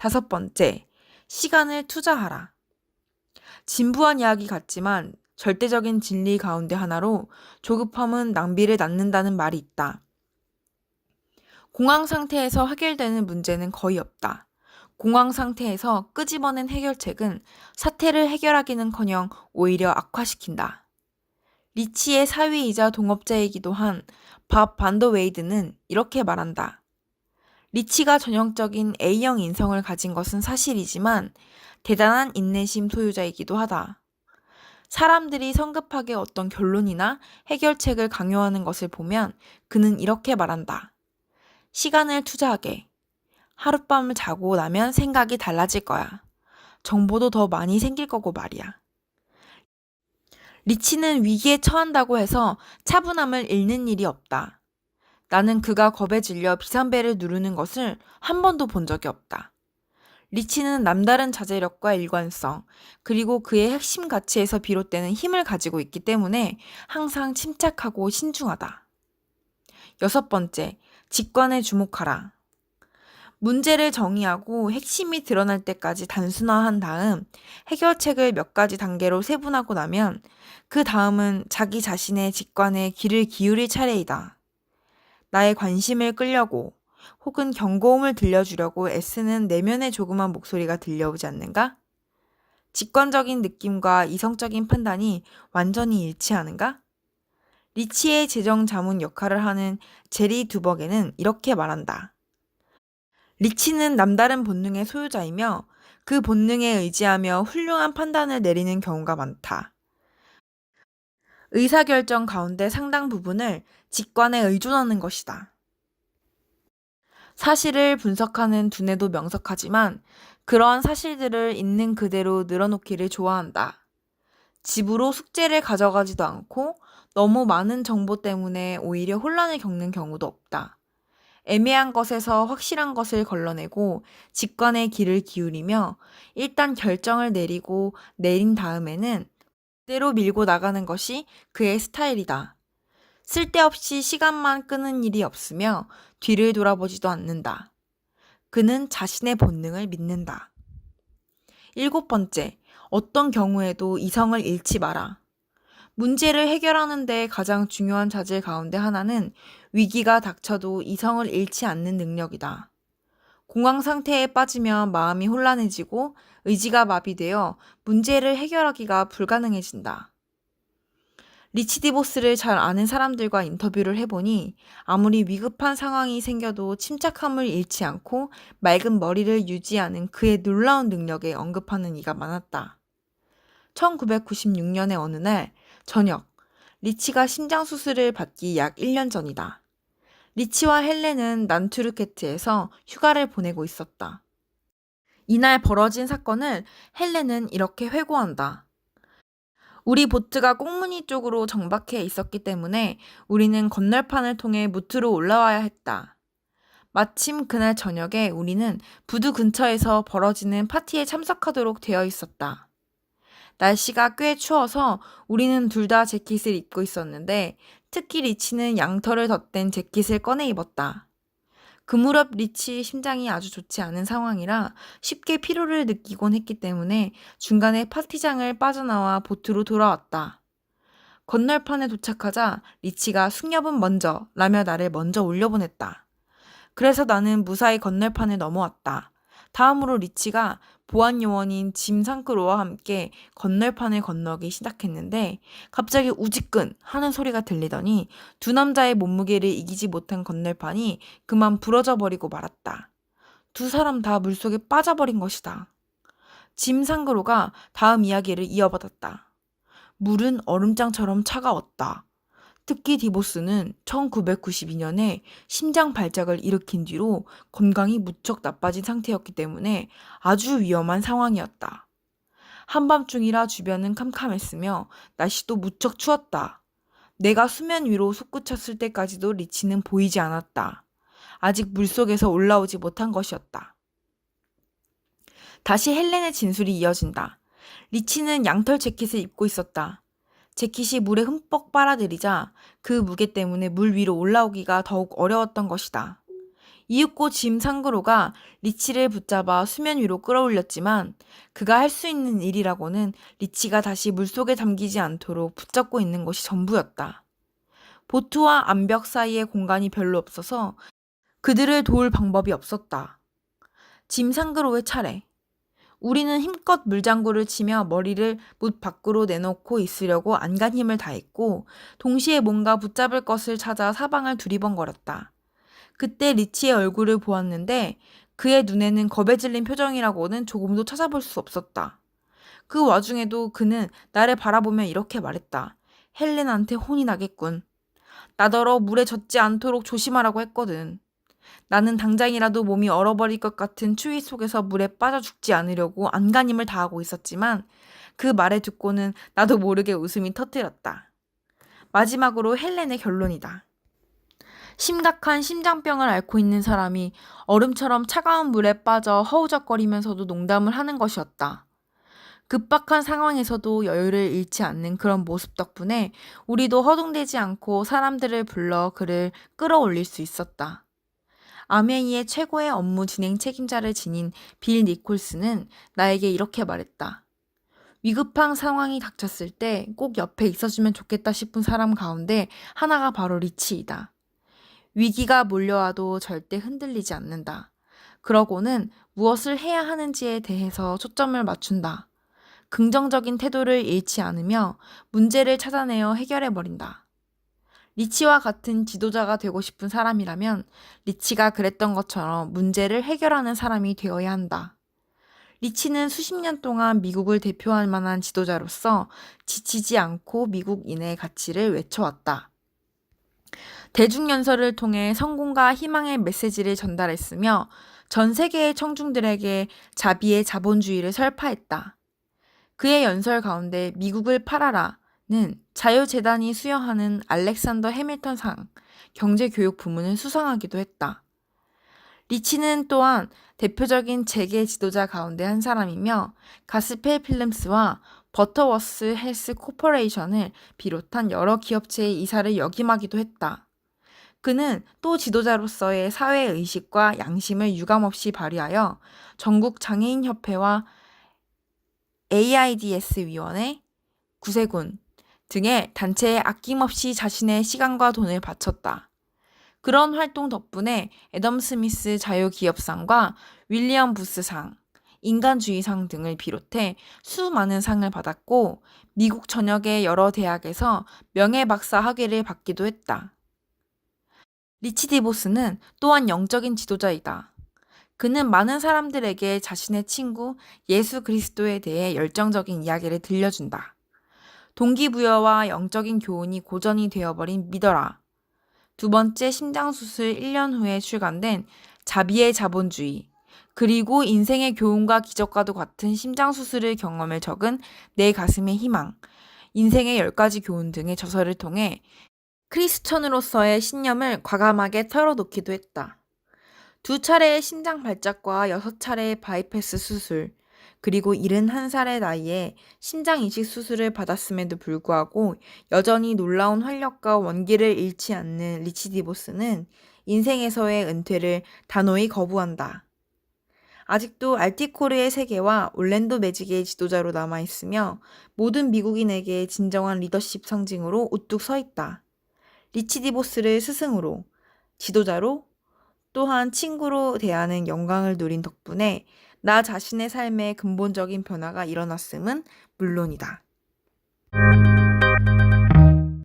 5번째, 시간을 투자하라. 진부한 이야기 같지만 절대적인 진리 가운데 하나로 조급함은 낭비를 낳는다는 말이 있다. 공황 상태에서 해결되는 문제는 거의 없다. 공황 상태에서 끄집어낸 해결책은 사태를 해결하기는커녕 오히려 악화시킨다. 리치의 사위이자 동업자이기도 한 밥 반더웨이드는 이렇게 말한다. 리치가 전형적인 A형 인성을 가진 것은 사실이지만 대단한 인내심 소유자이기도 하다. 사람들이 성급하게 어떤 결론이나 해결책을 강요하는 것을 보면 그는 이렇게 말한다. 시간을 투자하게. 하룻밤을 자고 나면 생각이 달라질 거야. 정보도 더 많이 생길 거고 말이야. 리치는 위기에 처한다고 해서 차분함을 잃는 일이 없다. 나는 그가 겁에 질려 비상벨을 누르는 것을 한 번도 본 적이 없다. 리치는 남다른 자제력과 일관성, 그리고 그의 핵심 가치에서 비롯되는 힘을 가지고 있기 때문에 항상 침착하고 신중하다. 6번째, 직관에 주목하라. 문제를 정의하고 핵심이 드러날 때까지 단순화한 다음 해결책을 몇 가지 단계로 세분하고 나면 그 다음은 자기 자신의 직관에 귀를 기울일 차례이다. 나의 관심을 끌려고 혹은 경고음을 들려주려고 애쓰는 내면의 조그만 목소리가 들려오지 않는가? 직관적인 느낌과 이성적인 판단이 완전히 일치하는가? 리치의 재정 자문 역할을 하는 제리 두벅에는 이렇게 말한다. 리치는 남다른 본능의 소유자이며 그 본능에 의지하며 훌륭한 판단을 내리는 경우가 많다. 의사결정 가운데 상당 부분을 직관에 의존하는 것이다. 사실을 분석하는 두뇌도 명석하지만 그러한 사실들을 있는 그대로 늘어놓기를 좋아한다. 집으로 숙제를 가져가지도 않고 너무 많은 정보 때문에 오히려 혼란을 겪는 경우도 없다. 애매한 것에서 확실한 것을 걸러내고 직관의 귀를 기울이며 일단 결정을 내리고 내린 다음에는 그대로 밀고 나가는 것이 그의 스타일이다. 쓸데없이 시간만 끄는 일이 없으며 뒤를 돌아보지도 않는다. 그는 자신의 본능을 믿는다. 7번째, 어떤 경우에도 이성을 잃지 마라. 문제를 해결하는 데 가장 중요한 자질 가운데 하나는 위기가 닥쳐도 이성을 잃지 않는 능력이다. 공황 상태에 빠지면 마음이 혼란해지고 의지가 마비되어 문제를 해결하기가 불가능해진다. 리치디보스를 잘 아는 사람들과 인터뷰를 해보니 아무리 위급한 상황이 생겨도 침착함을 잃지 않고 맑은 머리를 유지하는 그의 놀라운 능력에 언급하는 이가 많았다. 1996년의 어느 날 저녁, 리치가 심장수술을 받기 약 1년 전이다. 리치와 헬렌은 난투르케트에서 휴가를 보내고 있었다. 이날 벌어진 사건을 헬렌은 이렇게 회고한다. 우리 보트가 꽁무니 쪽으로 정박해 있었기 때문에 우리는 건널판을 통해 무트로 올라와야 했다. 마침 그날 저녁에 우리는 부두 근처에서 벌어지는 파티에 참석하도록 되어 있었다. 날씨가 꽤 추워서 우리는 둘 다 재킷을 입고 있었는데 특히 리치는 양털을 덧댄 재킷을 꺼내 입었다. 그 무렵 리치 심장이 아주 좋지 않은 상황이라 쉽게 피로를 느끼곤 했기 때문에 중간에 파티장을 빠져나와 보트로 돌아왔다. 건널판에 도착하자 리치가 숙녀분 먼저 라며 나를 먼저 올려보냈다. 그래서 나는 무사히 건널판을 넘어왔다. 다음으로 리치가 보안 요원인 짐 상크로와 함께 건널판을 건너기 시작했는데 갑자기 우지끈 하는 소리가 들리더니 두 남자의 몸무게를 이기지 못한 건널판이 그만 부러져 버리고 말았다. 두 사람 다 물속에 빠져버린 것이다. 짐 상크로가 다음 이야기를 이어받았다. 물은 얼음장처럼 차가웠다. 특히 디보스는 1992년에 심장 발작을 일으킨 뒤로 건강이 무척 나빠진 상태였기 때문에 아주 위험한 상황이었다. 한밤중이라 주변은 캄캄했으며 날씨도 무척 추웠다. 내가 수면 위로 솟구쳤을 때까지도 리치는 보이지 않았다. 아직 물속에서 올라오지 못한 것이었다. 다시 헬렌의 진술이 이어진다. 리치는 양털 재킷을 입고 있었다. 재킷이 물에 흠뻑 빨아들이자 그 무게 때문에 물 위로 올라오기가 더욱 어려웠던 것이다. 이윽고 짐 상그로가 리치를 붙잡아 수면 위로 끌어올렸지만 그가 할 수 있는 일이라고는 리치가 다시 물속에 잠기지 않도록 붙잡고 있는 것이 전부였다. 보트와 암벽 사이에 공간이 별로 없어서 그들을 도울 방법이 없었다. 짐 상그로의 차례. 우리는 힘껏 물장구를 치며 머리를 못 밖으로 내놓고 있으려고 안간 힘을 다했고 동시에 뭔가 붙잡을 것을 찾아 사방을 두리번거렸다. 그때 리치의 얼굴을 보았는데 그의 눈에는 겁에 질린 표정이라고는 조금도 찾아볼 수 없었다. 그 와중에도 그는 나를 바라보며 이렇게 말했다. 헬렌한테 혼이 나겠군. 나더러 물에 젖지 않도록 조심하라고 했거든. 나는 당장이라도 몸이 얼어버릴 것 같은 추위 속에서 물에 빠져 죽지 않으려고 안간힘을 다하고 있었지만 그 말을 듣고는 나도 모르게 웃음이 터뜨렸다. 마지막으로 헬렌의 결론이다. 심각한 심장병을 앓고 있는 사람이 얼음처럼 차가운 물에 빠져 허우적거리면서도 농담을 하는 것이었다. 급박한 상황에서도 여유를 잃지 않는 그런 모습 덕분에 우리도 허둥대지 않고 사람들을 불러 그를 끌어올릴 수 있었다. 아메이의 최고의 업무 진행 책임자를 지닌 빌 니콜스는 나에게 이렇게 말했다. 위급한 상황이 닥쳤을 때 꼭 옆에 있어주면 좋겠다 싶은 사람 가운데 하나가 바로 리치이다. 위기가 몰려와도 절대 흔들리지 않는다. 그러고는 무엇을 해야 하는지에 대해서 초점을 맞춘다. 긍정적인 태도를 잃지 않으며 문제를 찾아내어 해결해버린다. 리치와 같은 지도자가 되고 싶은 사람이라면 리치가 그랬던 것처럼 문제를 해결하는 사람이 되어야 한다. 리치는 수십 년 동안 미국을 대표할 만한 지도자로서 지치지 않고 미국인의 가치를 외쳐왔다. 대중연설을 통해 성공과 희망의 메시지를 전달했으며 전 세계의 청중들에게 자비의 자본주의를 설파했다. 그의 연설 가운데 미국을 팔아라는 자유재단이 수여하는 알렉산더 해밀턴상 경제교육 부문을 수상하기도 했다. 리치는 또한 대표적인 재계 지도자 가운데 한 사람이며 가스펠 필름스와 버터워스 헬스 코퍼레이션을 비롯한 여러 기업체의 이사를 역임하기도 했다. 그는 또 지도자로서의 사회의식과 양심을 유감없이 발휘하여 전국 장애인협회와 AIDS 위원회, 구세군 등의 단체에 아낌없이 자신의 시간과 돈을 바쳤다. 그런 활동 덕분에 애덤 스미스 자유기업상과 윌리엄 부스상, 인간주의상 등을 비롯해 수많은 상을 받았고 미국 전역의 여러 대학에서 명예박사 학위를 받기도 했다. 리치 디보스는 또한 영적인 지도자이다. 그는 많은 사람들에게 자신의 친구 예수 그리스도에 대해 열정적인 이야기를 들려준다. 동기부여와 영적인 교훈이 고전이 되어버린 믿어라. 두 번째 심장수술 1년 후에 출간된 자비의 자본주의, 그리고 인생의 교훈과 기적과도 같은 심장수술을 경험을 적은 내 가슴의 희망, 인생의 10가지 교훈 등의 저서를 통해 크리스천으로서의 신념을 과감하게 털어놓기도 했다. 2차례의 심장 발작과 6차례의 바이패스 수술, 그리고 71살의 나이에 심장 이식 수술을 받았음에도 불구하고 여전히 놀라운 활력과 원기를 잃지 않는 리치 디보스는 인생에서의 은퇴를 단호히 거부한다. 아직도 알티코르의 세계와 올랜도 매직의 지도자로 남아있으며 모든 미국인에게 진정한 리더십 상징으로 우뚝 서 있다. 리치 디보스를 스승으로, 지도자로, 또한 친구로 대하는 영광을 누린 덕분에 나 자신의 삶에 근본적인 변화가 일어났음은 물론이다.